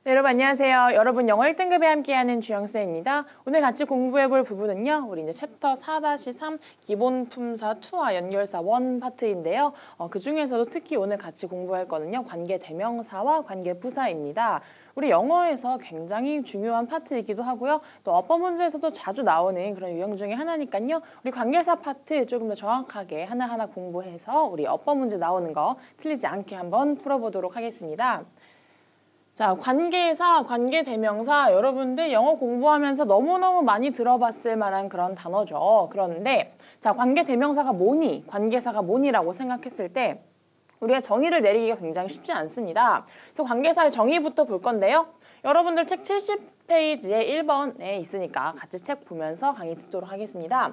네, 여러분 안녕하세요. 여러분 영어 1등급에 함께하는 주영쌤입니다. 오늘 같이 공부해볼 부분은요. 우리 이제 챕터 4-3 기본품사 2와 연결사 1 파트인데요. 그 중에서도 특히 오늘 같이 공부할 거는요. 관계대명사와 관계부사입니다. 우리 영어에서 굉장히 중요한 파트이기도 하고요. 또 어법 문제에서도 자주 나오는 그런 유형 중에 하나니까요. 우리 관계사 파트 조금 더 정확하게 하나하나 공부해서 우리 어법 문제 나오는 거 틀리지 않게 한번 풀어보도록 하겠습니다. 자, 관계사, 관계대명사 여러분들 영어 공부하면서 너무너무 많이 들어봤을 만한 그런 단어죠. 그런데 자, 관계대명사가 뭐니? 관계사가 뭐니라고 생각했을 때 우리가 정의를 내리기가 굉장히 쉽지 않습니다. 그래서 관계사의 정의부터 볼 건데요. 여러분들 책 70페이지에 1번에 있으니까 같이 책 보면서 강의 듣도록 하겠습니다.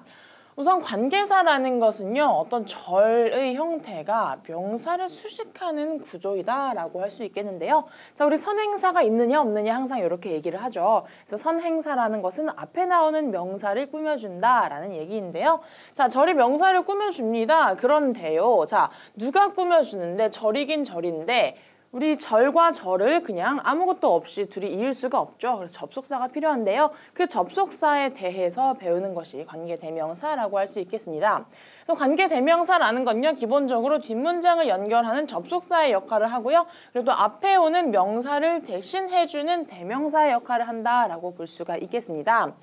우선 관계사라는 것은요. 어떤 절의 형태가 명사를 수식하는 구조이다라고 할 수 있겠는데요. 자, 우리 선행사가 있느냐 없느냐 항상 이렇게 얘기를 하죠. 그래서 선행사라는 것은 앞에 나오는 명사를 꾸며준다라는 얘기인데요. 자, 절이 명사를 꾸며줍니다. 그런데요. 자, 누가 꾸며주는데 절이긴 절인데 우리 절과 절을 그냥 아무것도 없이 둘이 이을 수가 없죠. 그래서 접속사가 필요한데요. 그 접속사에 대해서 배우는 것이 관계대명사라고 할 수 있겠습니다. 관계대명사라는 건요. 기본적으로 뒷문장을 연결하는 접속사의 역할을 하고요. 그리고 또 앞에 오는 명사를 대신해주는 대명사의 역할을 한다라고 볼 수가 있겠습니다.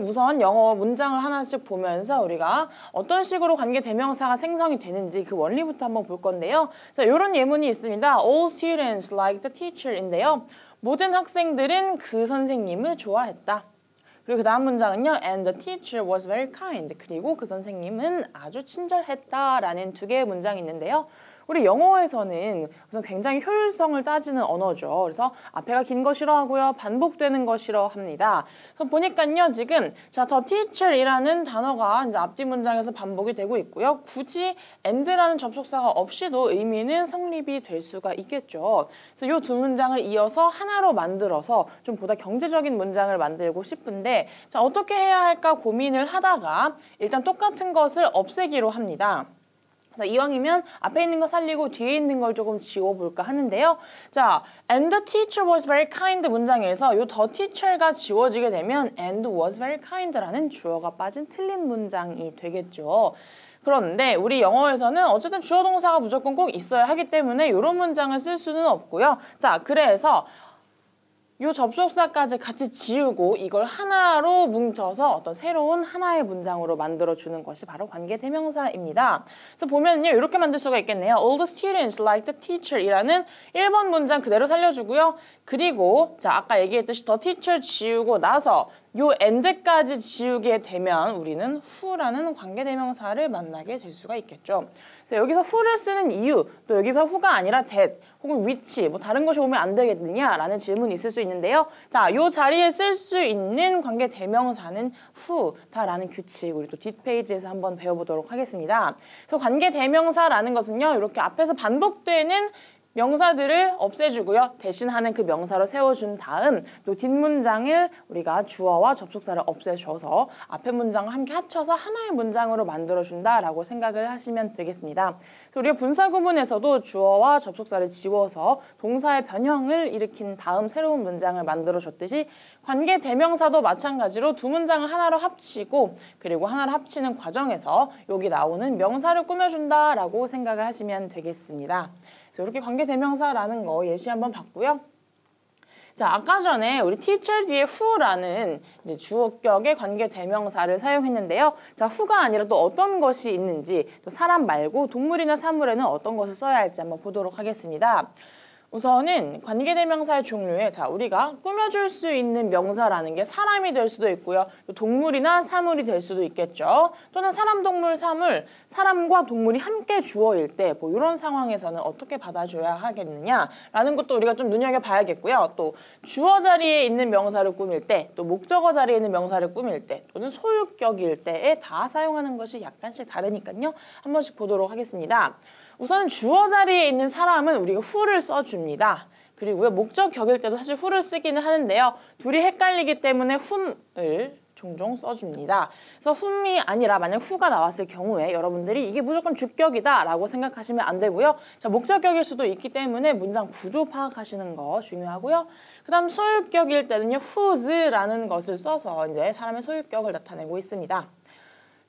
우선 영어 문장을 하나씩 보면서 우리가 어떤 식으로 관계대명사가 생성이 되는지 그 원리부터 한번 볼 건데요. 자, 이런 예문이 있습니다. All students like the teacher인데요. 모든 학생들은 그 선생님을 좋아했다. 그리고 그 다음 문장은요. And the teacher was very kind. 그리고 그 선생님은 아주 친절했다라는 두 개의 문장이 있는데요. 우리 영어에서는 우선 굉장히 효율성을 따지는 언어죠. 그래서 앞에가 긴 거 싫어하고요. 반복되는 거 싫어합니다. 그래서 보니까요. 지금 자, the teacher이라는 단어가 이제 앞뒤 문장에서 반복이 되고 있고요. 굳이 and라는 접속사가 없이도 의미는 성립이 될 수가 있겠죠. 그래서 이 두 문장을 이어서 하나로 만들어서 좀 보다 경제적인 문장을 만들고 싶은데 자, 어떻게 해야 할까 고민을 하다가 일단 똑같은 것을 없애기로 합니다. 자, 이왕이면 앞에 있는 거 살리고 뒤에 있는 걸 조금 지워볼까 하는데요. 자, and the teacher was very kind 문장에서 요 the teacher가 지워지게 되면 and was very kind라는 주어가 빠진 틀린 문장이 되겠죠. 그런데 우리 영어에서는 어쨌든 주어 동사가 무조건 꼭 있어야 하기 때문에 이런 문장을 쓸 수는 없고요. 자, 그래서 요 접속사까지 같이 지우고 이걸 하나로 뭉쳐서 어떤 새로운 하나의 문장으로 만들어주는 것이 바로 관계대명사입니다. 그래서 보면요. 이렇게 만들 수가 있겠네요. All the students like the teacher 이라는 1번 문장 그대로 살려주고요. 그리고 자 아까 얘기했듯이 the teacher 지우고 나서 요 and까지 지우게 되면 우리는 who라는 관계대명사를 만나게 될 수가 있겠죠. 여기서 who를 쓰는 이유, 또 여기서 who가 아니라 that, 혹은 which, 뭐 다른 것이 오면 안 되겠느냐라는 질문이 있을 수 있는데요. 자, 요 자리에 쓸 수 있는 관계대명사는 who다라는 규칙, 우리 또 뒷페이지에서 한번 배워보도록 하겠습니다. 그래서 관계대명사라는 것은요, 이렇게 앞에서 반복되는 명사들을 없애주고요. 대신하는 그 명사로 세워준 다음 또 뒷문장을 우리가 주어와 접속사를 없애줘서 앞에 문장을 함께 합쳐서 하나의 문장으로 만들어준다라고 생각을 하시면 되겠습니다. 우리가 분사 구문에서도 주어와 접속사를 지워서 동사의 변형을 일으킨 다음 새로운 문장을 만들어줬듯이 관계대명사도 마찬가지로 두 문장을 하나로 합치고 그리고 하나로 합치는 과정에서 여기 나오는 명사를 꾸며준다라고 생각을 하시면 되겠습니다. 이렇게 관계대명사라는 거 예시 한번 봤고요. 자, 아까 전에 우리 teacher 뒤에 who라는 이제 주어격의 관계대명사를 사용했는데요. 자, who가 아니라 또 어떤 것이 있는지, 또 사람 말고 동물이나 사물에는 어떤 것을 써야 할지 한번 보도록 하겠습니다. 우선은 관계대명사의 종류에 자 우리가 꾸며줄 수 있는 명사라는 게 사람이 될 수도 있고요. 또 동물이나 사물이 될 수도 있겠죠. 또는 사람, 동물, 사물, 사람과 동물이 함께 주어일 때 뭐 이런 상황에서는 어떻게 받아줘야 하겠느냐라는 것도 우리가 좀 눈여겨봐야겠고요. 또 주어 자리에 있는 명사를 꾸밀 때, 또 목적어 자리에 있는 명사를 꾸밀 때, 또는 소유격일 때에 다 사용하는 것이 약간씩 다르니까요. 한 번씩 보도록 하겠습니다. 우선 주어 자리에 있는 사람은 우리가 who를 써줍니다. 그리고요 목적격일 때도 사실 who를 쓰기는 하는데요. 둘이 헷갈리기 때문에 whom을 종종 써줍니다. 그래서 whom이 아니라 만약 who가 나왔을 경우에 여러분들이 이게 무조건 주격이다 라고 생각하시면 안 되고요. 자, 목적격일 수도 있기 때문에 문장 구조 파악하시는 거 중요하고요. 그 다음 소유격일 때는요. whose라는 것을 써서 이제 사람의 소유격을 나타내고 있습니다.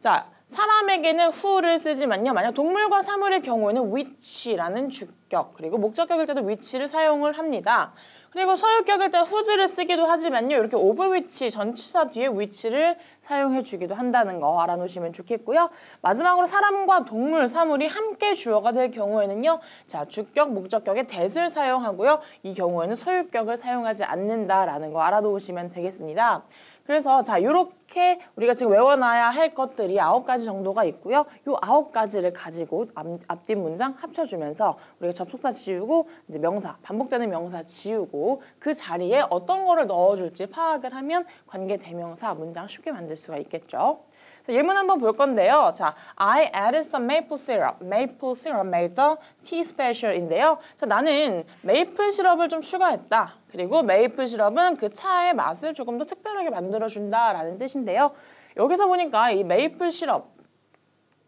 자, 사람에게는 who를 쓰지만요. 만약 동물과 사물의 경우에는 which라는 주격, 그리고 목적격일 때도 which를 사용을 합니다. 그리고 소유격일 때 whose를 쓰기도 하지만요. 이렇게 of which, 전치사 뒤에 which를 사용해 주기도 한다는 거 알아놓으시면 좋겠고요. 마지막으로 사람과 동물, 사물이 함께 주어가 될 경우에는요. 자, 주격, 목적격에 that을 사용하고요. 이 경우에는 소유격을 사용하지 않는다라는 거 알아놓으시면 되겠습니다. 그래서 자, 요렇게 우리가 지금 외워놔야 할 것들이 9가지 정도가 있고요. 요 9가지를 가지고 앞뒷 문장 합쳐주면서 우리가 접속사 지우고 이제 명사, 반복되는 명사 지우고 그 자리에 어떤 거를 넣어줄지 파악을 하면 관계대명사 문장 쉽게 만들 수가 있겠죠. 예문 한번 볼 건데요. 자, I added some maple syrup. Maple syrup made the tea special인데요. 자, 나는 메이플 시럽을 좀 추가했다. 그리고 메이플 시럽은 그 차의 맛을 조금 더 특별하게 만들어준다라는 뜻인데요. 여기서 보니까 이 메이플 시럽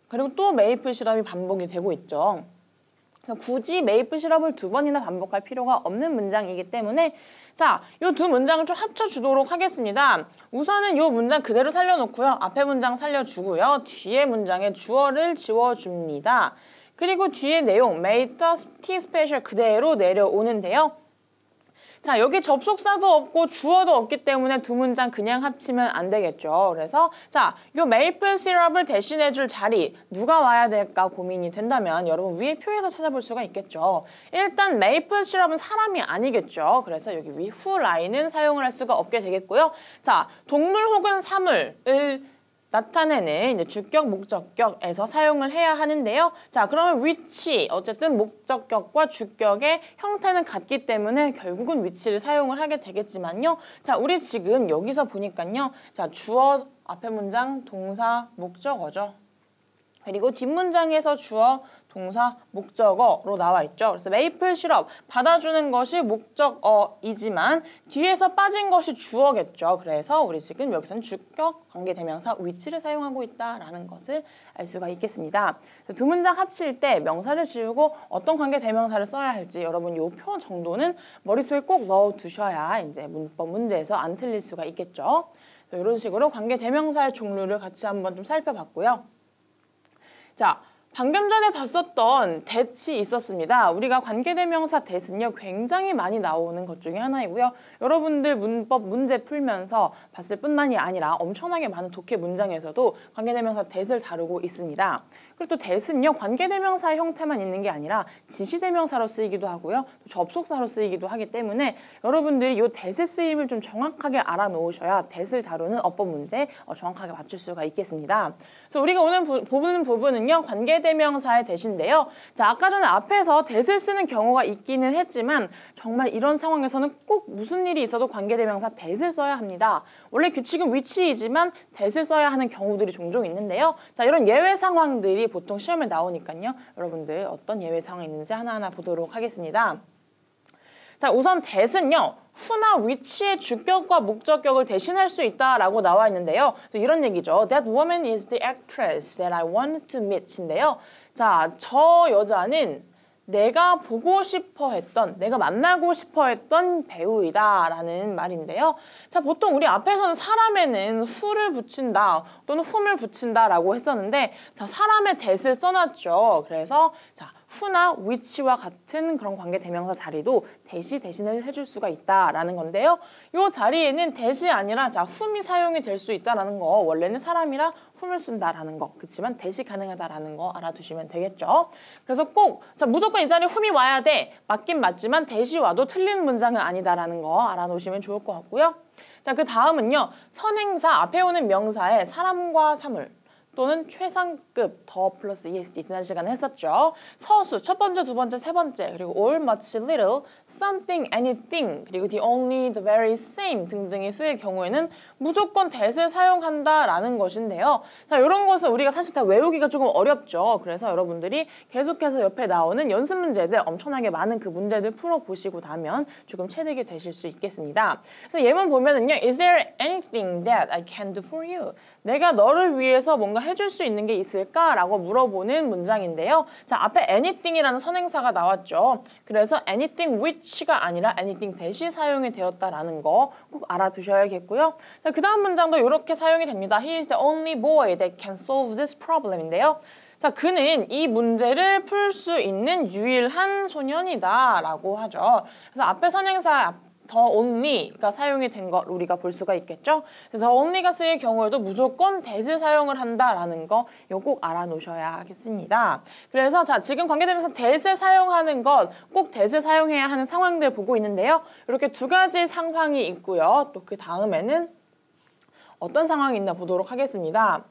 그리고 또 메이플 시럽이 반복이 되고 있죠. 굳이 메이플 시럽을 2번이나 반복할 필요가 없는 문장이기 때문에 자, 이 두 문장을 좀 합쳐주도록 하겠습니다. 우선은 이 문장 그대로 살려놓고요. 앞에 문장 살려주고요. 뒤에 문장에 주어를 지워줍니다. 그리고 뒤에 내용 made the tea special 그대로 내려오는데요. 자, 여기 접속사도 없고 주어도 없기 때문에 두 문장 그냥 합치면 안 되겠죠. 그래서 자, 요 메이플 시럽을 대신해줄 자리 누가 와야 될까 고민이 된다면 여러분 위에 표에서 찾아볼 수가 있겠죠. 일단 메이플 시럽은 사람이 아니겠죠. 그래서 여기 위 who 라인은 사용을 할 수가 없게 되겠고요. 자, 동물 혹은 사물을 나타내는 이제 주격, 목적격에서 사용을 해야 하는데요. 자, 그러면 which, 어쨌든 목적격과 주격의 형태는 같기 때문에 결국은 which를 사용을 하게 되겠지만요. 자, 우리 지금 여기서 보니까요. 자, 주어, 앞에 문장, 동사, 목적어죠. 그리고 뒷문장에서 주어, 동사, 목적어로 나와 있죠. 그래서 메이플 시럽 받아주는 것이 목적어이지만 뒤에서 빠진 것이 주어겠죠. 그래서 우리 지금 여기서는 주격, 관계대명사, which를 사용하고 있다라는 것을 알 수가 있겠습니다. 두 문장 합칠 때 명사를 지우고 어떤 관계대명사를 써야 할지 여러분 이 표 정도는 머릿속에 꼭 넣어두셔야 이제 문법 문제에서 안 틀릴 수가 있겠죠. 이런 식으로 관계대명사의 종류를 같이 한번 좀 살펴봤고요. 자, 방금 전에 봤었던 that이 있었습니다. 우리가 관계대명사 that은요 굉장히 많이 나오는 것 중에 하나이고요. 여러분들 문법 문제 풀면서 봤을 뿐만이 아니라 엄청나게 많은 독해 문장에서도 관계대명사 that을 다루고 있습니다. 그리고 또 that은요 관계대명사의 형태만 있는 게 아니라 지시대명사로 쓰이기도 하고요. 또 접속사로 쓰이기도 하기 때문에 여러분들이 이 that의 쓰임을 좀 정확하게 알아놓으셔야 that을 다루는 어법 문제 정확하게 맞출 수가 있겠습니다. 그래서 우리가 오늘 보는 부분은요 관계대명사의 that인데요. 자, 아까 전에 앞에서 that을 쓰는 경우가 있기는 했지만 정말 이런 상황에서는 꼭 무슨 일이 있어도 관계대명사 that을 써야 합니다. 원래 규칙은 which이지만 that을 써야 하는 경우들이 종종 있는데요. 자, 이런 예외 상황들이 보통 시험에 나오니까요. 여러분들 어떤 예외 상황이 있는지 하나하나 보도록 하겠습니다. 자, 우선 that은요. who나 which의 주격과 목적격을 대신할 수 있다라고 나와 있는데요. 이런 얘기죠. That woman is the actress that I want to meet인데요. 자, 저 여자는 내가 보고 싶어 했던, 내가 만나고 싶어 했던 배우이다라는 말인데요. 자, 보통 우리 앞에서는 사람에는 who를 붙인다 또는 whom을 붙인다라고 했었는데 자, 사람의 that을 써놨죠. 그래서 자, who나 which와 같은 그런 관계대명사 자리도 that이 대신을 해줄 수가 있다라는 건데요. 이 자리에는 that이 아니라 자, whom이 사용이 될 수 있다라는 거, 원래는 사람이라 whom을 쓴다라는 거, 그렇지만 that이 가능하다라는 거 알아두시면 되겠죠. 그래서 꼭 자, 무조건 이 자리에 whom이 와야 돼. 맞긴 맞지만 that이 와도 틀린 문장은 아니다라는 거 알아놓으시면 좋을 것 같고요. 자, 그 다음은요. 선행사 앞에 오는 명사에 사람과 사물 또는 최상급 더 플러스 ESD 지난 시간에 했었죠. 서수 첫 번째, 두 번째, 세 번째 그리고 all, much, little, something, anything 그리고 the only, the very, same 등등이 쓰일 경우에는 무조건 that을 사용한다라는 것인데요. 자, 이런 것은 우리가 사실 다 외우기가 조금 어렵죠. 그래서 여러분들이 계속해서 옆에 나오는 연습 문제들 엄청나게 많은 그 문제들 풀어보시고 나면 조금 체득이 되실 수 있겠습니다. 그래서 예문 보면은요. Is there anything that I can do for you? 내가 너를 위해서 뭔가 해줄 수 있는 게 있을까? 라고 물어보는 문장인데요. 자, 앞에 anything이라는 선행사가 나왔죠. 그래서 anything which가 아니라 anything that이 사용이 되었다라는 거 꼭 알아두셔야겠고요. 그 다음 문장도 이렇게 사용이 됩니다. He is the only boy that can solve this problem인데요. 자, 그는 이 문제를 풀 수 있는 유일한 소년이다 라고 하죠. 그래서 앞에 선행사 the only가 사용이 된 걸 우리가 볼 수가 있겠죠. 그래서 the only가 쓰일 경우에도 무조건 that을 사용을 한다라는 거 이거 꼭 알아놓으셔야겠습니다. 그래서 자, 지금 관계대명사 that을 사용하는 것, 꼭 that을 사용해야 하는 상황들 보고 있는데요. 이렇게 두 가지 상황이 있고요. 또 그 다음에는 어떤 상황이 있나 보도록 하겠습니다.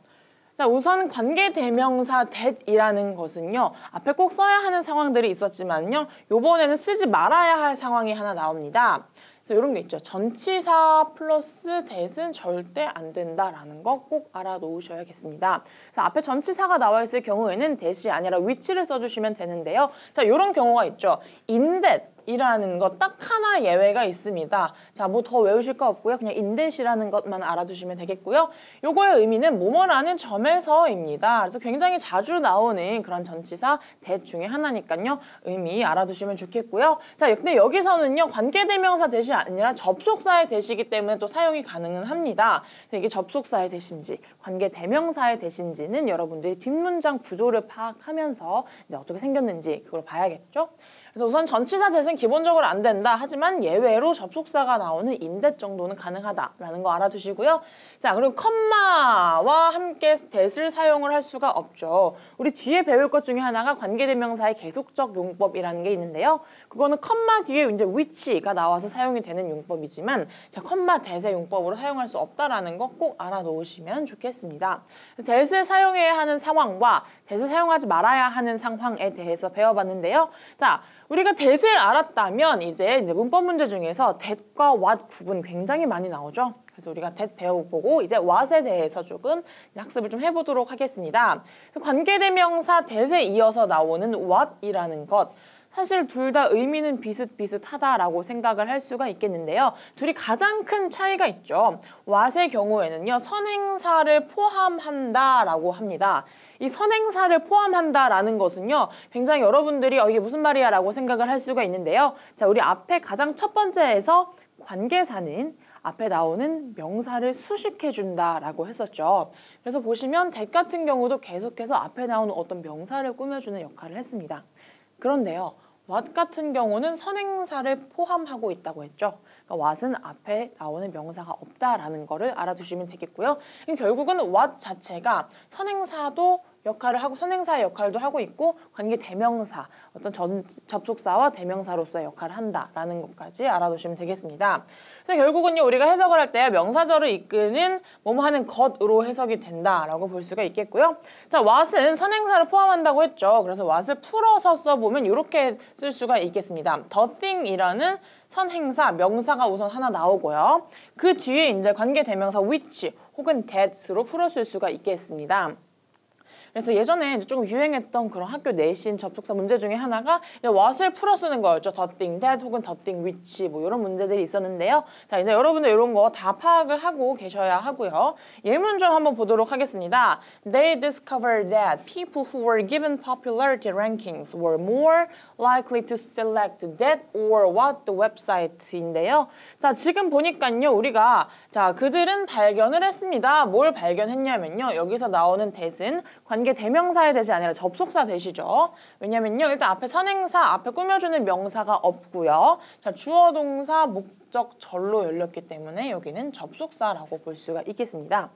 자, 우선 관계대명사 that이라는 것은요. 앞에 꼭 써야 하는 상황들이 있었지만요. 요번에는 쓰지 말아야 할 상황이 하나 나옵니다. 그래서 이런 게 있죠. 전치사 플러스 that은 절대 안 된다라는 거 꼭 알아놓으셔야겠습니다. 그래서 앞에 전치사가 나와 있을 경우에는 that이 아니라 which를 써주시면 되는데요. 자, 이런 경우가 있죠. in that 이라는 것 딱 하나 예외가 있습니다. 자, 뭐 더 외우실 거 없고요. 그냥 in that이라는 것만 알아두시면 되겠고요. 요거의 의미는 뭐뭐라는 점에서입니다. 그래서 굉장히 자주 나오는 그런 전치사 that 중에 하나니까요. 의미 알아두시면 좋겠고요. 자, 근데 여기서는요. 관계대명사 that이 아니라 접속사의 that이기 때문에 또 사용이 가능은 합니다. 이게 접속사의 that인지 관계대명사의 that인지는 여러분들이 뒷문장 구조를 파악하면서 이제 어떻게 생겼는지 그걸 봐야겠죠. 그래서 우선 전치사 that은 기본적으로 안 된다. 하지만 예외로 접속사가 나오는 in that 정도는 가능하다라는 거 알아두시고요. 자, 그리고 컴마와 함께 that을 사용을 할 수가 없죠. 우리 뒤에 배울 것 중에 하나가 관계대명사의 계속적 용법이라는 게 있는데요. 그거는 컴마 뒤에 이제 which가 나와서 사용이 되는 용법이지만 자, 컴마 that의 용법으로 사용할 수 없다라는 거 꼭 알아놓으시면 좋겠습니다. that을 사용해야 하는 상황과 that을 사용하지 말아야 하는 상황에 대해서 배워봤는데요. 자, 우리가 that을 알았다면 이제 문법 문제 중에서 that과 what 구분 굉장히 많이 나오죠. 그래서 우리가 that 배워보고 이제 what에 대해서 조금 학습을 좀 해보도록 하겠습니다. 관계대명사 that에 이어서 나오는 what이라는 것. 사실 둘 다 의미는 비슷비슷하다라고 생각을 할 수가 있겠는데요. 둘이 가장 큰 차이가 있죠. what의 경우에는요. 선행사를 포함한다라고 합니다. 이 선행사를 포함한다라는 것은요. 굉장히 여러분들이 이게 무슨 말이야 라고 생각을 할 수가 있는데요. 자, 우리 앞에 가장 첫 번째에서 관계사는 앞에 나오는 명사를 수식해준다라고 했었죠. 그래서 보시면 that 같은 경우도 계속해서 앞에 나오는 어떤 명사를 꾸며주는 역할을 했습니다. 그런데요. what 같은 경우는 선행사를 포함하고 있다고 했죠. 그러니까 what은 앞에 나오는 명사가 없다라는 거를 알아두시면 되겠고요. 결국은 what 자체가 선행사도 역할을 하고 선행사의 역할도 하고 있고 관계 대명사, 어떤 접속사와 대명사로서의 역할을 한다라는 것까지 알아두시면 되겠습니다. 그래서 결국은요, 우리가 해석을 할 때 명사절을 이끄는 뭐뭐 하는 것으로 해석이 된다라고 볼 수가 있겠고요. 자, what은 선행사를 포함한다고 했죠. 그래서 what을 풀어서 써보면 이렇게 쓸 수가 있겠습니다. the thing이라는 선행사, 명사가 우선 하나 나오고요. 그 뒤에 이제 관계 대명사 which 혹은 that으로 풀어쓸 수가 있겠습니다. 그래서 예전에 이제 조금 유행했던 그런 학교 내신 접속사 문제 중에 하나가 what을 풀어 쓰는 거였죠. the thing that 혹은 the thing which 뭐 이런 문제들이 있었는데요. 자, 이제 여러분들 이런 거 다 파악을 하고 계셔야 하고요. 예문 좀 한번 보도록 하겠습니다. They discovered that people who were given popularity rankings were more likely to select that or what the website인데요. 자, 지금 보니까요. 우리가 자, 그들은 발견을 했습니다. 뭘 발견했냐면요. 여기서 나오는 that은 관계 대명사의 that이 아니라 접속사 that이죠. 왜냐면요. 일단 앞에 선행사, 앞에 꾸며주는 명사가 없고요. 자, 주어, 동사, 목적, 절로 열렸기 때문에 여기는 접속사라고 볼 수가 있겠습니다.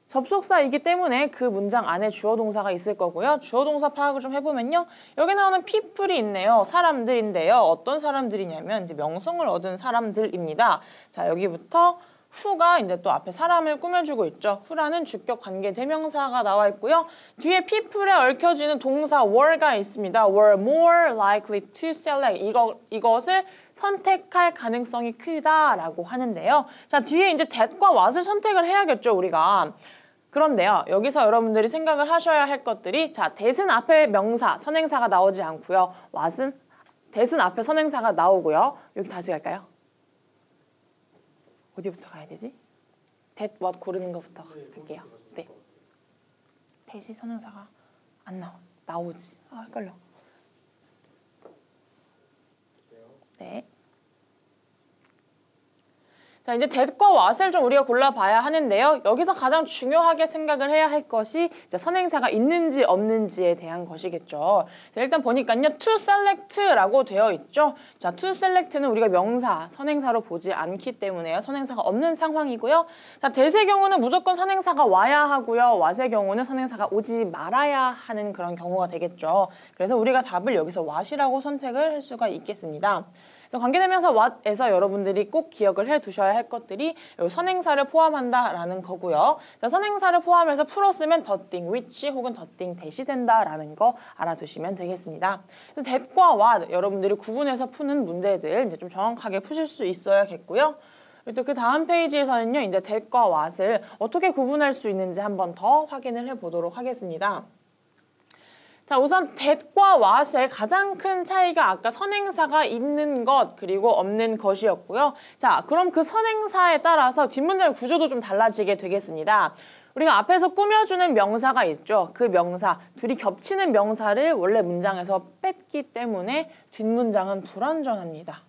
접속사이기 때문에 그 문장 안에 주어 동사가 있을 거고요. 주어 동사 파악을 좀 해보면요. 여기 나오는 people이 있네요. 사람들인데요. 어떤 사람들이냐면 이제 명성을 얻은 사람들입니다. 자, 여기부터 who가 이제 또 앞에 사람을 꾸며주고 있죠. who라는 주격 관계 대명사가 나와 있고요. 뒤에 people에 얽혀지는 동사 were가 있습니다. were more likely to select. 이것을 선택할 가능성이 크다라고 하는데요. 자, 뒤에 이제 that과 what을 선택을 해야겠죠, 우리가. 그런데요, 여기서 여러분들이 생각을 하셔야 할 것들이, 자, that은 앞에 명사, 선행사가 나오지 않고요. that은 앞에 선행사가 나오고요. 여기 다시 갈까요? 어디부터 가야 되지? that, what 고르는 것부터 갈게요. 네. that이 선행사가 안 나오지. 아, 헷갈려. 네. 자, 이제 that과 what을 좀 우리가 골라봐야 하는데요. 여기서 가장 중요하게 생각을 해야 할 것이 이제 선행사가 있는지 없는지에 대한 것이겠죠. 자, 일단 보니까요. to select라고 되어 있죠. 자, to select는 우리가 명사, 선행사로 보지 않기 때문에요. 선행사가 없는 상황이고요. 자, that의 경우는 무조건 선행사가 와야 하고요. what의 경우는 선행사가 오지 말아야 하는 그런 경우가 되겠죠. 그래서 우리가 답을 여기서 what이라고 선택을 할 수가 있겠습니다. 관계대명사 what에서 여러분들이 꼭 기억을 해두셔야 할 것들이 선행사를 포함한다라는 거고요. 자, 선행사를 포함해서 풀었으면 the thing which 혹은 the thing that이 된다라는 거 알아두시면 되겠습니다. that과 what 여러분들이 구분해서 푸는 문제들 이제 좀 정확하게 푸실 수 있어야겠고요. 또 그 다음 페이지에서는요, 이제 that과 what을 어떻게 구분할 수 있는지 한번 더 확인을 해보도록 하겠습니다. 자, 우선 that과 what의 가장 큰 차이가 아까 선행사가 있는 것 그리고 없는 것이었고요. 자, 그럼 그 선행사에 따라서 뒷문장의 구조도 좀 달라지게 되겠습니다. 우리가 앞에서 꾸며주는 명사가 있죠. 그 명사, 둘이 겹치는 명사를 원래 문장에서 뺐기 때문에 뒷문장은 불완전합니다.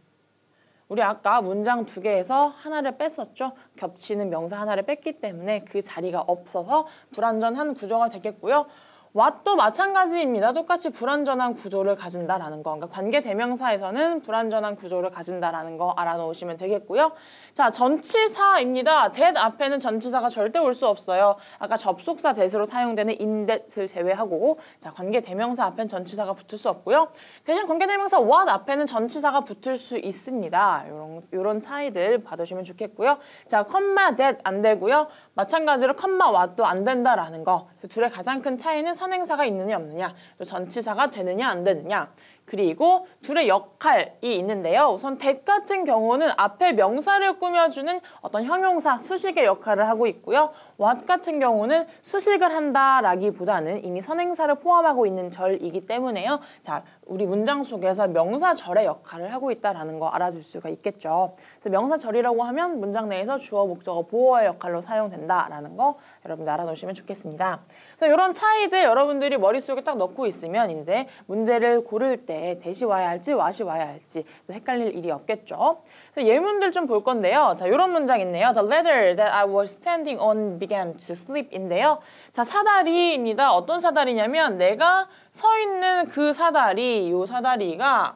우리 아까 문장 2개에서 하나를 뺐었죠. 겹치는 명사 하나를 뺐기 때문에 그 자리가 없어서 불완전한 구조가 되겠고요. what도 마찬가지입니다. 똑같이 불완전한 구조를 가진다라는 거. 그러니까 관계대명사에서는 불완전한 구조를 가진다라는 거 알아놓으시면 되겠고요. 자, 전치사입니다. that 앞에는 전치사가 절대 올 수 없어요. 아까 접속사 that으로 사용되는 in that을 제외하고, 자, 관계대명사 앞엔 전치사가 붙을 수 없고요. 대신 관계대명사 what 앞에는 전치사가 붙을 수 있습니다. 요런 차이들 봐두시면 좋겠고요. 자, comma that 안 되고요. 마찬가지로 comma what도 안 된다라는 거. 둘의 가장 큰 차이는 선행사가 있느냐 없느냐, 또 전치사가 되느냐 안 되느냐, 그리고 둘의 역할이 있는데요. 우선 that 같은 경우는 앞에 명사를 꾸며주는 어떤 형용사, 수식의 역할을 하고 있고요. what 같은 경우는 수식을 한다라기보다는 이미 선행사를 포함하고 있는 절이기 때문에요. 자, 우리 문장 속에서 명사절의 역할을 하고 있다는 거 알아둘 수가 있겠죠. 그래서 명사절이라고 하면 문장 내에서 주어, 목적어, 보어의 역할로 사용된다라는 거 여러분들 알아놓으시면 좋겠습니다. 그래서 이런 차이들 여러분들이 머릿속에 딱 넣고 있으면 이제 문제를 고를 때 that이 와야 할지 what이 와야 할지 또 헷갈릴 일이 없겠죠. 그래서 예문들 좀 볼 건데요. 자, 이런 문장 있네요. The ladder that I was standing on began to slip인데요. 자, 사다리입니다. 어떤 사다리냐면 내가 서 있는 그 사다리, 요 사다리가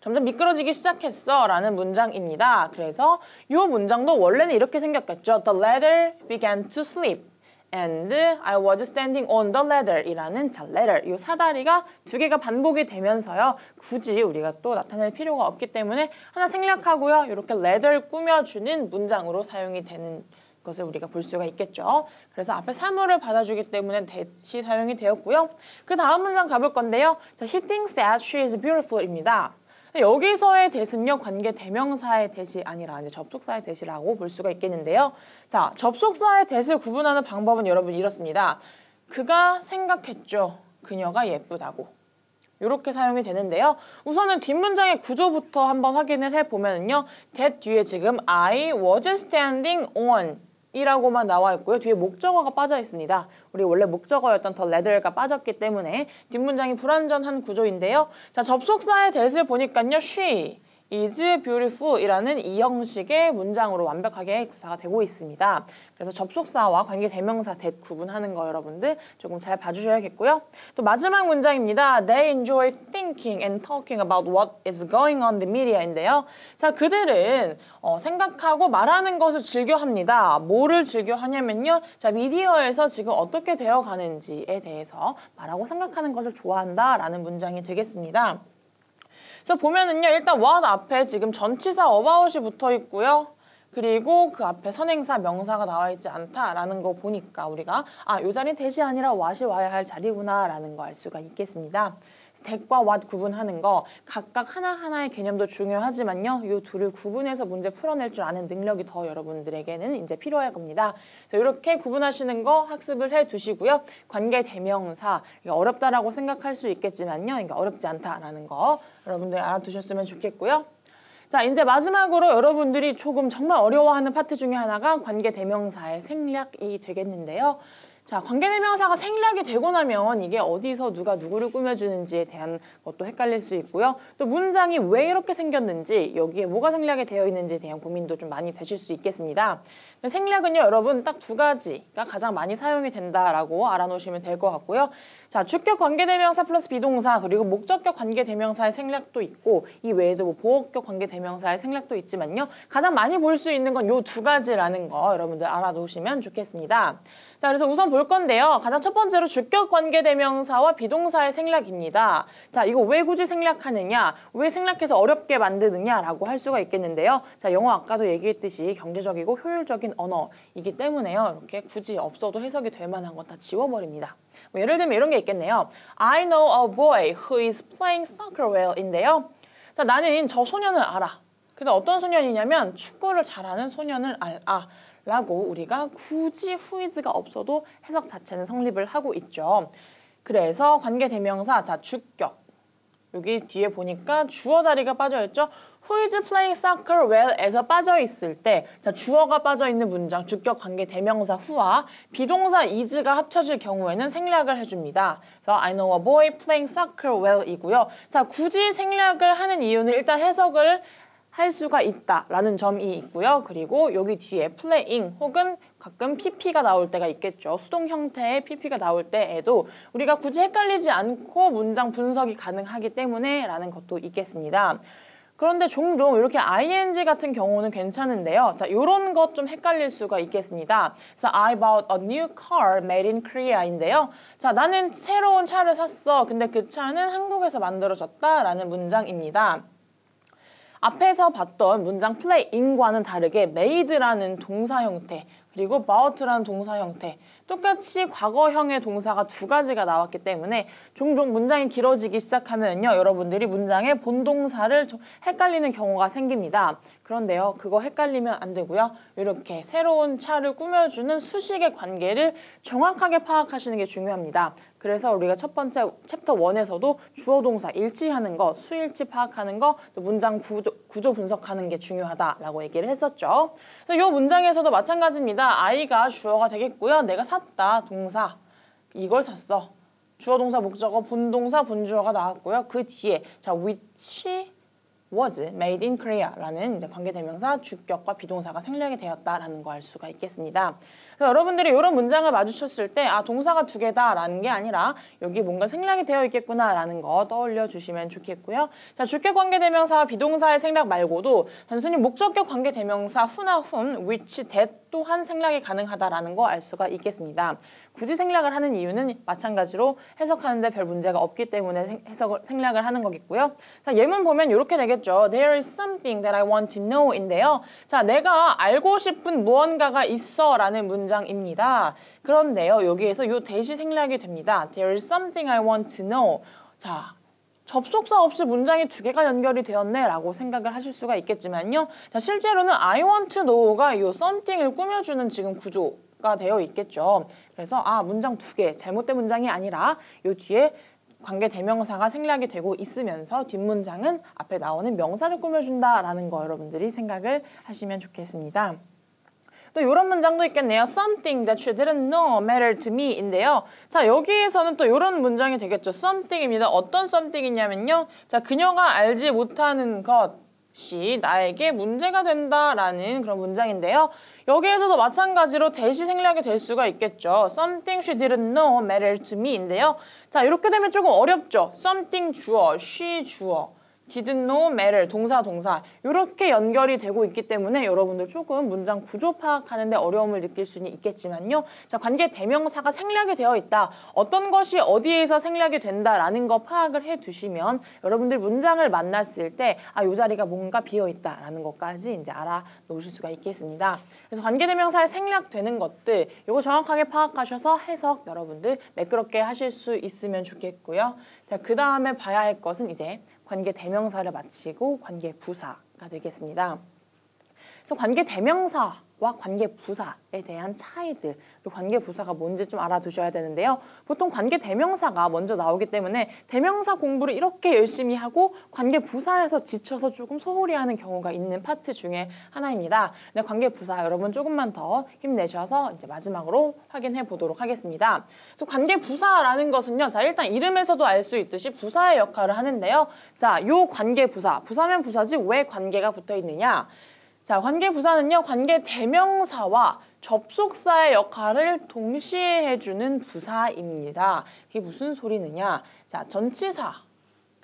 점점 미끄러지기 시작했어 라는 문장입니다. 그래서 이 문장도 원래는 이렇게 생겼겠죠. The ladder began to slip and I was standing on the ladder 이라는 자, ladder, 이 사다리가 2개가 반복이 되면서요. 굳이 우리가 또 나타낼 필요가 없기 때문에 하나 생략하고요. 이렇게 ladder 꾸며주는 문장으로 사용이 되는 것을 우리가 볼 수가 있겠죠. 그래서 앞에 사물을 받아주기 때문에 that이 사용이 되었고요. 그 다음 문장 가볼 건데요. 자, he thinks that she is beautiful입니다. 여기서의 that은요, 관계 대명사의 that이 아니라 이제 접속사의 that이라고 볼 수가 있겠는데요. 자, 접속사의 that을 구분하는 방법은 여러분 이렇습니다. 그가 생각했죠. 그녀가 예쁘다고. 이렇게 사용이 되는데요. 우선은 뒷문장의 구조부터 한번 확인을 해보면요. that 뒤에 지금 I was standing on 이라고만 나와 있고요. 뒤에 목적어가 빠져 있습니다. 우리 원래 목적어였던 the ladder가 빠졌기 때문에 뒷문장이 불완전한 구조인데요. 자, 접속사의 that을 보니까요. she is beautiful 이라는 이 형식의 문장으로 완벽하게 구사가 되고 있습니다. 그래서 접속사와 관계대명사 that 구분하는 거 여러분들 조금 잘 봐주셔야겠고요. 또 마지막 문장입니다. They enjoy thinking and talking about what is going on in the media인데요. 자, 그들은 생각하고 말하는 것을 즐겨합니다. 뭐를 즐겨하냐면요. 자, 미디어에서 지금 어떻게 되어가는지에 대해서 말하고 생각하는 것을 좋아한다라는 문장이 되겠습니다. 그래서 보면은요, 일단 what 앞에 지금 전치사 about이 붙어 있고요. 그리고 그 앞에 선행사, 명사가 나와 있지 않다라는 거 보니까 우리가 요 자리는 that이 아니라 what이 와야 할 자리구나라는 거 알 수가 있겠습니다. that과 what 구분하는 거 각각 하나하나의 개념도 중요하지만요. 이 둘을 구분해서 문제 풀어낼 줄 아는 능력이 더 여러분들에게는 이제 필요할 겁니다. 이렇게 구분하시는 거 학습을 해 두시고요. 관계대명사, 어렵다라고 생각할 수 있겠지만요. 이게 어렵지 않다라는 거 여러분들 알아두셨으면 좋겠고요. 자, 이제 마지막으로 여러분들이 조금 정말 어려워하는 파트 중에 하나가 관계대명사의 생략이 되겠는데요. 자, 관계대명사가 생략이 되고 나면 이게 어디서 누가 누구를 꾸며주는지에 대한 것도 헷갈릴 수 있고요. 또 문장이 왜 이렇게 생겼는지, 여기에 뭐가 생략이 되어 있는지에 대한 고민도 좀 많이 되실 수 있겠습니다. 생략은요, 여러분 딱 두 가지가 가장 많이 사용이 된다라고 알아놓으시면 될 것 같고요. 자, 주격 관계대명사 플러스 비동사 그리고 목적격 관계대명사의 생략도 있고 이 외에도 뭐 보어격 관계대명사의 생략도 있지만요. 가장 많이 볼 수 있는 건 요 두 가지라는 거 여러분들 알아놓으시면 좋겠습니다. 자, 그래서 우선 볼 건데요. 가장 첫 번째로 주격 관계대명사와 비동사의 생략입니다. 자, 이거 왜 굳이 생략하느냐, 왜 생략해서 어렵게 만드느냐라고 할 수가 있겠는데요. 자, 영어 아까도 얘기했듯이 경제적이고 효율적인 언어이기 때문에요. 이렇게 굳이 없어도 해석이 될 만한 건 다 지워버립니다. 뭐 예를 들면 이런 게 있겠네요. I know a boy who is playing soccer well인데요. 자, 나는 저 소년을 알아. 근데 어떤 소년이냐면 축구를 잘하는 소년을 알아. 라고 우리가 굳이 who is가 없어도 해석 자체는 성립을 하고 있죠. 그래서 관계대명사, 자, 주격. 여기 뒤에 보니까 주어 자리가 빠져있죠. Who is playing soccer well에서 빠져있을 때, 자, 주어가 빠져있는 문장, 주격 관계대명사 who와 비동사 is가 합쳐질 경우에는 생략을 해줍니다. 그래서 I know a boy playing soccer well이고요. 자, 굳이 생략을 하는 이유는 일단 해석을 할 수가 있다라는 점이 있고요. 그리고 여기 뒤에 playing 혹은 가끔 pp가 나올 때가 있겠죠. 수동 형태의 pp가 나올 때에도 우리가 굳이 헷갈리지 않고 문장 분석이 가능하기 때문에 라는 것도 있겠습니다. 그런데 종종 이렇게 ing 같은 경우는 괜찮은데요. 자, 요런 것 좀 헷갈릴 수가 있겠습니다. 그래서 I bought a new car made in Korea인데요. 자, 나는 새로운 차를 샀어. 근데 그 차는 한국에서 만들어졌다라는 문장입니다. 앞에서 봤던 문장 playing과는 다르게 made라는 동사 형태 그리고 bought라는 동사 형태 똑같이 과거형의 동사가 두 가지가 나왔기 때문에 종종 문장이 길어지기 시작하면요. 여러분들이 문장의 본동사를 좀 헷갈리는 경우가 생깁니다. 그런데요. 그거 헷갈리면 안 되고요. 이렇게 새로운 차를 꾸며주는 수식의 관계를 정확하게 파악하시는 게 중요합니다. 그래서 우리가 첫 번째 챕터 1에서도 주어 동사 일치하는 거, 수일치 파악하는 거, 또 문장 구조 분석하는 게 중요하다라고 얘기를 했었죠. 그래서 이 문장에서도 마찬가지입니다. I가 주어가 되겠고요. 내가 샀다, 동사. 이걸 샀어. 주어 동사 목적어 본동사 본주어가 나왔고요. 그 뒤에 자, which was made in Korea라는 이제 관계대명사 주격과 비동사가 생략이 되었다라는 거 알 수가 있겠습니다. 그래서 여러분들이 이런 문장을 마주쳤을 때 동사가 두 개다라는 게 아니라 여기 뭔가 생략이 되어 있겠구나라는 거 떠올려 주시면 좋겠고요. 자, 주격 관계대명사와 비동사의 생략 말고도 단순히 목적격 관계대명사 who나 whom, which, that 또한 생략이 가능하다라는 거 알 수가 있겠습니다. 굳이 생략을 하는 이유는 마찬가지로 해석하는데 별 문제가 없기 때문에 생략을 하는 거겠고요. 자, 예문 보면 이렇게 되겠죠. There is something that I want to know인데요. 자, 내가 알고 싶은 무언가가 있어 라는 문장입니다. 그런데요, 여기에서 요 대시 생략이 됩니다. There is something I want to know. 자, 접속사 없이 문장이 두 개가 연결이 되었네 라고 생각을 하실 수가 있겠지만요. 자, 실제로는 I want to know가 이 something을 꾸며주는 지금 구조가 되어 있겠죠. 그래서 문장 두 개, 잘못된 문장이 아니라 요 뒤에 관계대명사가 생략이 되고 있으면서 뒷문장은 앞에 나오는 명사를 꾸며준다라는 거 여러분들이 생각을 하시면 좋겠습니다. 또 이런 문장도 있겠네요. Something that you didn't know mattered to me 인데요. 자, 여기에서는 또 이런 문장이 되겠죠. Something입니다. 어떤 something이냐면요. 자, 그녀가 알지 못하는 것이 나에게 문제가 된다라는 그런 문장인데요. 여기에서도 마찬가지로 대시 생략이 될 수가 있겠죠. Something she didn't know mattered to me 인데요. 자, 이렇게 되면 조금 어렵죠. Something 주어, she 주어. didn't know matter, 동사 이렇게 연결이 되고 있기 때문에 여러분들 조금 문장 구조 파악하는데 어려움을 느낄 수는 있겠지만요. 자, 관계 대명사가 생략이 되어 있다. 어떤 것이 어디에서 생략이 된다라는 거 파악을 해두시면 여러분들 문장을 만났을 때 이 자리가 뭔가 비어있다라는 것까지 이제 알아놓으실 수가 있겠습니다. 그래서 관계 대명사에 생략되는 것들 이거 정확하게 파악하셔서 해석 여러분들 매끄럽게 하실 수 있으면 좋겠고요. 자, 그 다음에 봐야 할 것은 이제 관계 대명사를 마치고 관계 부사가 되겠습니다. 그래서 관계 대명사와 관계 부사에 대한 차이들, 그리고 관계 부사가 뭔지 좀 알아두셔야 되는데요. 보통 관계 대명사가 먼저 나오기 때문에 대명사 공부를 이렇게 열심히 하고 관계 부사에서 지쳐서 조금 소홀히 하는 경우가 있는 파트 중에 하나입니다. 근데 관계 부사 여러분 조금만 더 힘내셔서 이제 마지막으로 확인해 보도록 하겠습니다. 그래서 관계 부사라는 것은요. 자, 일단 이름에서도 알 수 있듯이 부사의 역할을 하는데요. 자, 요 관계 부사, 부사면 부사지 왜 관계가 붙어 있느냐? 자, 관계 부사는요, 관계 대명사와 접속사의 역할을 동시에 해주는 부사입니다. 이게 무슨 소리느냐? 자, 전치사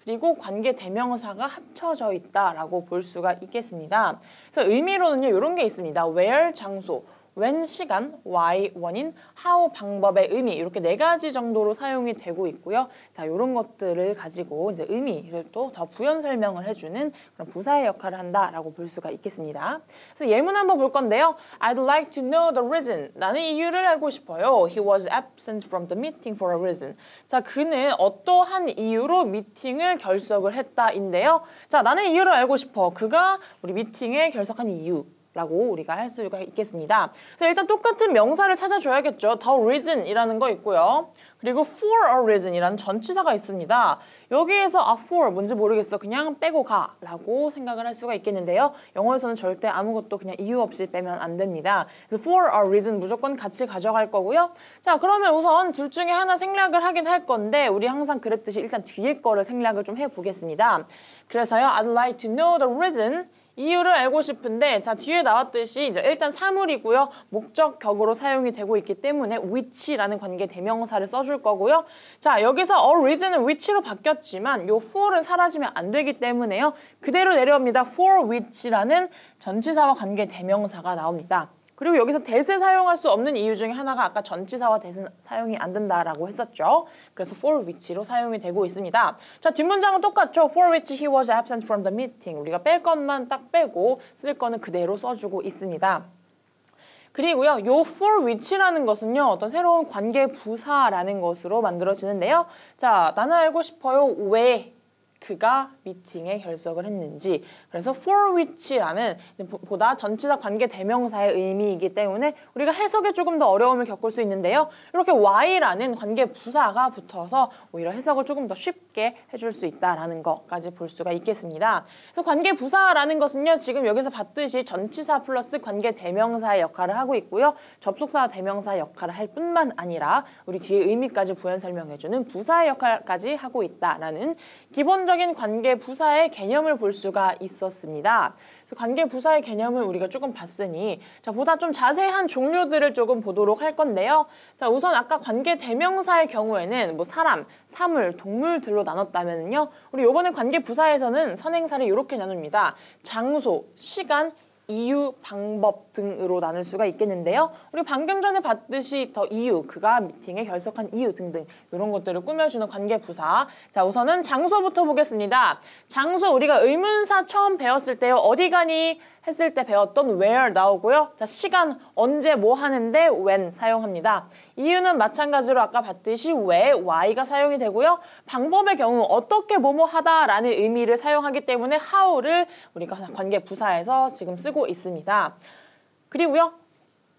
그리고 관계 대명사가 합쳐져 있다라고 볼 수가 있겠습니다. 그래서 의미로는요, 이런 게 있습니다. where 장소, when 시간, why 원인, how 방법의 의미 이렇게 4가지 정도로 사용이 되고 있고요. 자, 이런 것들을 가지고 이제 의미를 또 더 부연 설명을 해주는 그런 부사의 역할을 한다라고 볼 수가 있겠습니다. 그래서 예문 한번 볼 건데요. I'd like to know the reason. 나는 이유를 알고 싶어요. He was absent from the meeting for a reason. 자, 그는 어떠한 이유로 미팅을 결석을 했다인데요. 자, 나는 이유를 알고 싶어. 그가 우리 미팅에 결석한 이유. 라고 우리가 할 수가 있겠습니다. 그래서 일단 똑같은 명사를 찾아줘야겠죠. The reason이라는 거 있고요. 그리고 for a reason이라는 전치사가 있습니다. 여기에서 for 뭔지 모르겠어. 그냥 빼고 가 라고 생각을 할 수가 있겠는데요. 영어에서는 절대 아무것도 그냥 이유 없이 빼면 안 됩니다. 그래서 for a reason 무조건 같이 가져갈 거고요. 자, 그러면 우선 둘 중에 하나 생략을 하긴 할 건데 우리 항상 그랬듯이 일단 뒤에 거를 생략을 좀 해보겠습니다. 그래서요. I'd like to know the reason. 이유를 알고 싶은데 자, 뒤에 나왔듯이 이제 일단 사물이고요. 목적격으로 사용이 되고 있기 때문에 which라는 관계 대명사를 써줄 거고요. 자, 여기서 a reason은 which로 바뀌었지만 요 for은 사라지면 안 되기 때문에요. 그대로 내려옵니다. for which라는 전치사와 관계 대명사가 나옵니다. 그리고 여기서 that을 사용할 수 없는 이유 중에 하나가 아까 전치사와 that은 사용이 안 된다라고 했었죠. 그래서 for which로 사용이 되고 있습니다. 자, 뒷문장은 똑같죠. For which he was absent from the meeting. 우리가 뺄 것만 딱 빼고 쓸 거는 그대로 써주고 있습니다. 그리고요, 요 for which라는 것은요, 어떤 새로운 관계 부사라는 것으로 만들어지는데요. 자, 나는 알고 싶어요. 왜 그가 미팅에 결석을 했는지. 그래서 for which라는 보다 전치사 관계 대명사의 의미이기 때문에 우리가 해석에 조금 더 어려움을 겪을 수 있는데요. 이렇게 why라는 관계 부사가 붙어서 오히려 해석을 조금 더 쉽게 해줄 수 있다라는 것까지 볼 수가 있겠습니다. 그래서 관계 부사라는 것은요. 지금 여기서 봤듯이 전치사 플러스 관계 대명사의 역할을 하고 있고요. 접속사 대명사 역할을 할 뿐만 아니라 우리 뒤에 의미까지 부연 설명해주는 부사의 역할까지 하고 있다라는 기본적인 관계 부사의 개념을 볼 수가 있었습니다. 관계 부사의 개념을 우리가 조금 봤으니 자, 보다 좀 자세한 종류들을 조금 보도록 할 건데요. 자, 우선 아까 관계 대명사의 경우에는 뭐 사람, 사물, 동물들로 나눴다면요. 우리 이번에 관계 부사에서는 선행사를 이렇게 나눕니다. 장소, 시간, 이유, 방법 등으로 나눌 수가 있겠는데요. 우리 방금 전에 봤듯이 더 이유, 그가 미팅에 결석한 이유 등등 이런 것들을 꾸며주는 관계부사. 자, 우선은 장소부터 보겠습니다. 장소 우리가 의문사 처음 배웠을 때요. 어디 가니? 했을 때 배웠던 where 나오고요. 자, 시간 언제 뭐 하는데 when 사용합니다. 이유는 마찬가지로 아까 봤듯이 왜 why가 사용이 되고요. 방법의 경우 어떻게 뭐뭐 하다라는 의미를 사용하기 때문에 how를 우리가 관계 부사에서 지금 쓰고 있습니다. 그리고요.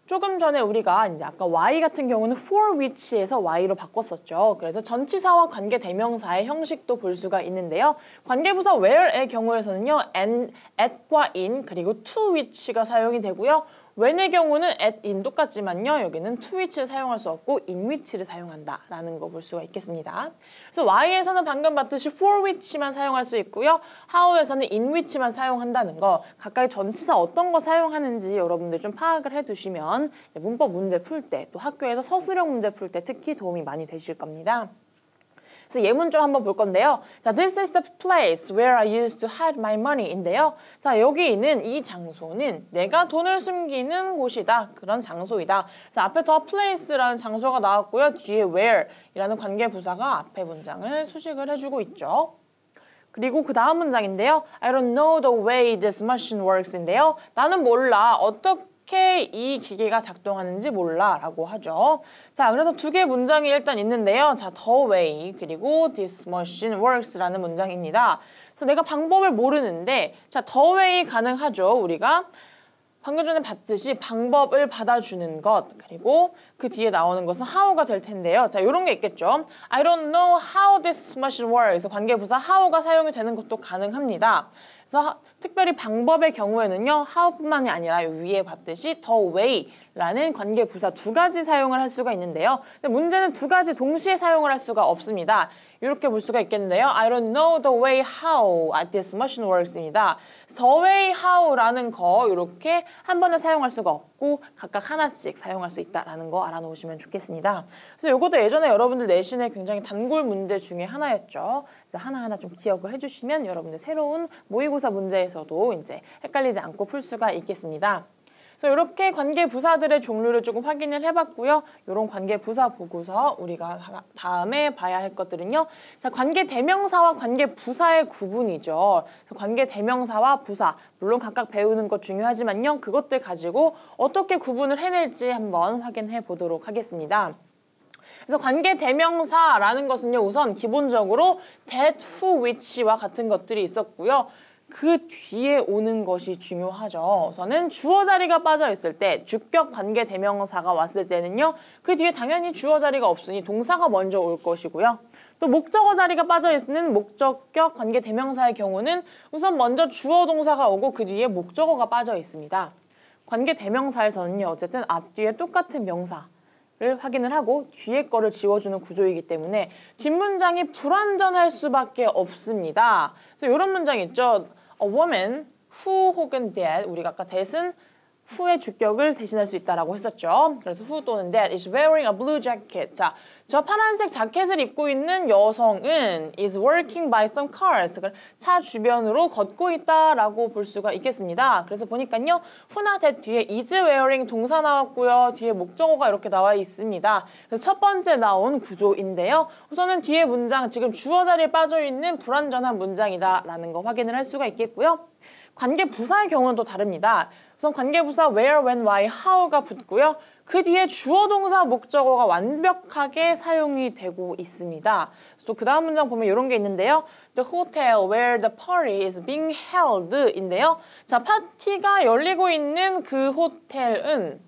조금 전에 우리가 이제 아까 why 같은 경우는 for which에서 why로 바꿨었죠. 그래서 전치사와 관계 대명사의 형식도 볼 수가 있는데요. 관계부사 where의 경우에서는요. and, at과 in, 그리고 to which가 사용이 되고요. when의 경우는 at, in 똑같지만요. 여기는 to which를 사용할 수 없고 in which를 사용한다라는 거 볼 수가 있겠습니다. 그래서 why에서는 방금 봤듯이 for which만 사용할 수 있고요. how에서는 in which만 사용한다는 거 각각의 전치사 어떤 거 사용하는지 여러분들 좀 파악을 해두시면 문법 문제 풀 때 또 학교에서 서술형 문제 풀 때 특히 도움이 많이 되실 겁니다. 그래서 예문 좀 한번 볼 건데요. 자, this is the place where I used to hide my money인데요. 자, 여기 있는 이 장소는 내가 돈을 숨기는 곳이다. 그런 장소이다. 그래서 앞에 더 place라는 장소가 나왔고요. 뒤에 where이라는 관계 부사가 앞에 문장을 수식을 해주고 있죠. 그리고 그 다음 문장인데요. I don't know the way this machine works인데요. 나는 몰라. 어떻게 이 기계가 작동하는지 몰라 라고 하죠. 자, 그래서 두 개의 문장이 일단 있는데요. 자, the way 그리고 this machine works라는 문장입니다. 그래서 내가 방법을 모르는데 자, the way 가능하죠. 우리가 방금 전에 봤듯이 방법을 받아주는 것 그리고 그 뒤에 나오는 것은 how가 될 텐데요. 자, 이런 게 있겠죠. I don't know how this machine works. 관계부사 how가 사용이 되는 것도 가능합니다. 그래서 특별히 방법의 경우에는요. how뿐만이 아니라 위에 봤듯이 the way라는 관계부사 두 가지 사용을 할 수가 있는데요. 근데 문제는 두 가지 동시에 사용을 할 수가 없습니다. 이렇게 볼 수가 있겠는데요. I don't know the way how this machine works입니다. The way how라는 거 이렇게 한 번에 사용할 수가 없고 각각 하나씩 사용할 수 있다라는 거 알아놓으시면 좋겠습니다. 그래서 이것도 예전에 여러분들 내신의 굉장히 단골 문제 중에 하나였죠. 그래서 하나하나 좀 기억을 해주시면 여러분들 새로운 모의고사 문제에서도 이제 헷갈리지 않고 풀 수가 있겠습니다. 그래서 이렇게 관계 부사들의 종류를 조금 확인을 해봤고요. 이런 관계 부사 보고서 우리가 다음에 봐야 할 것들은요. 자, 관계 대명사와 관계 부사의 구분이죠. 관계 대명사와 부사, 물론 각각 배우는 것 중요하지만요. 그것들 가지고 어떻게 구분을 해낼지 한번 확인해 보도록 하겠습니다. 그래서 관계 대명사라는 것은요. 우선 기본적으로 that, who, which와 같은 것들이 있었고요. 그 뒤에 오는 것이 중요하죠. 우선은 주어 자리가 빠져 있을 때 주격 관계 대명사가 왔을 때는요. 그 뒤에 당연히 주어 자리가 없으니 동사가 먼저 올 것이고요. 또 목적어 자리가 빠져 있는 목적격 관계 대명사의 경우는 우선 먼저 주어 동사가 오고 그 뒤에 목적어가 빠져 있습니다. 관계 대명사에서는요. 어쨌든 앞뒤에 똑같은 명사 를 확인을 하고 뒤에 거를 지워주는 구조이기 때문에 뒷문장이 불완전할 수밖에 없습니다. 그래서 이런 문장 있죠. A woman who 혹은 that 우리가 아까 that은 who의 주격을 대신할 수 있다라고 했었죠. 그래서 who 또는 that is wearing a blue jacket. 자, 저 파란색 자켓을 입고 있는 여성은 is working by some cars. 차 주변으로 걷고 있다라고 볼 수가 있겠습니다. 그래서 보니까요. who나 that 뒤에 is wearing 동사 나왔고요. 뒤에 목적어가 이렇게 나와 있습니다. 그래서 첫 번째 나온 구조인데요. 우선은 뒤에 문장, 지금 주어 자리에 빠져 있는 불완전한 문장이다라는 거 확인을 할 수가 있겠고요. 관계 부사의 경우는 또 다릅니다. 우선 관계부사 where, when, why, how가 붙고요. 그 뒤에 주어 동사 목적어가 완벽하게 사용이 되고 있습니다. 또 그 다음 문장 보면 이런 게 있는데요. The hotel where the party is being held 인데요. 자, 파티가 열리고 있는 그 호텔은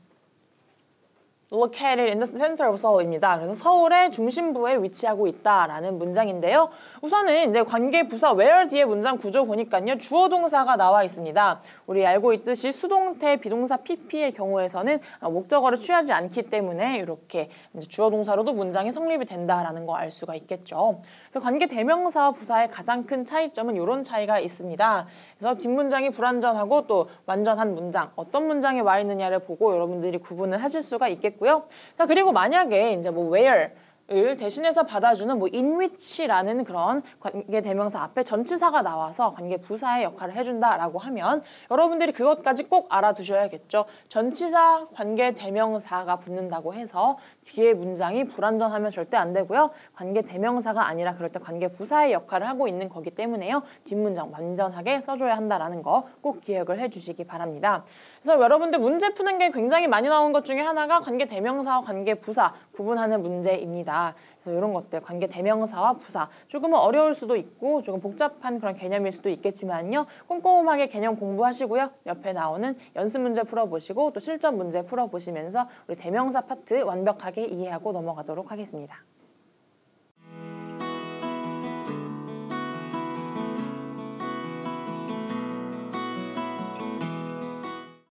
located in the center of Seoul입니다. 그래서 서울의 중심부에 위치하고 있다라는 문장인데요. 우선은 이제 관계 부사 where 뒤에 문장 구조 보니까요. 주어 동사가 나와 있습니다. 우리 알고 있듯이 수동태 비동사 PP의 경우에서는 목적어를 취하지 않기 때문에 이렇게 이제 주어 동사로도 문장이 성립이 된다라는 거 알 수가 있겠죠. 그래서 관계 대명사와 부사의 가장 큰 차이점은 이런 차이가 있습니다. 그래서 뒷문장이 불완전하고 또 완전한 문장, 어떤 문장에 와 있느냐를 보고 여러분들이 구분을 하실 수가 있겠고요. 자, 그리고 만약에 이제 뭐 where를 대신해서 받아주는 뭐 in which라는 그런 관계 대명사 앞에 전치사가 나와서 관계 부사의 역할을 해준다라고 하면 여러분들이 그것까지 꼭 알아두셔야겠죠. 전치사 관계 대명사가 붙는다고 해서 뒤에 문장이 불완전하면 절대 안 되고요. 관계 대명사가 아니라 그럴 때 관계 부사의 역할을 하고 있는 거기 때문에요. 뒷문장 완전하게 써줘야 한다라는 거 꼭 기억을 해주시기 바랍니다. 그래서 여러분들 문제 푸는 게 굉장히 많이 나온 것 중에 하나가 관계 대명사와 관계 부사 구분하는 문제입니다. 그래서 이런 것들 관계 대명사와 부사 조금은 어려울 수도 있고 조금 복잡한 그런 개념일 수도 있겠지만요. 꼼꼼하게 개념 공부하시고요. 옆에 나오는 연습 문제 풀어보시고 또 실전 문제 풀어보시면서 우리 대명사 파트 완벽하게 이해하고 넘어가도록 하겠습니다.